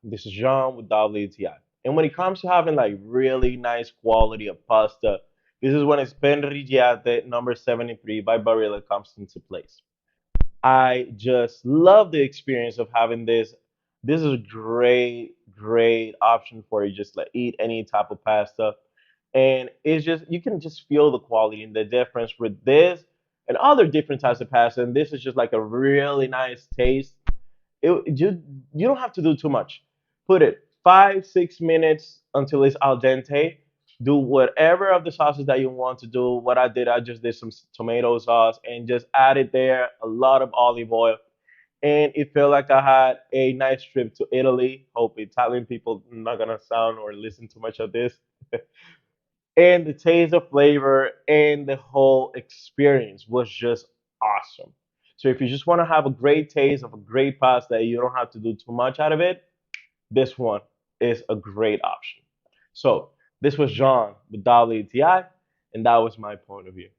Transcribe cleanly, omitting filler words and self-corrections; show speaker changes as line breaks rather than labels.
This is John with WTI. And when it comes to having like really nice quality of pasta, this is when it's Penrigiate number 73 by Barilla comes into place. I just love the experience of having this. This is a great option for you just like eat any type of pasta. And it's just you can just feel the quality and the difference with this and other different types of pasta. And this is just like a really nice taste. You don't have to do too much. Put it 5 6 minutes until it's al dente. Do whatever of the sauces that you want to do. What I did, I just did some tomato sauce and just added there a lot of olive oil, and it felt like I had a nice trip to Italy. Hope Italian people not gonna sound or listen too much of this. And the taste of flavor and the whole experience was just awesome. So if you just want to have a great taste of a great pasta, you don't have to do too much out of it. This one is a great option. So this was John with WTI, and that was my point of view.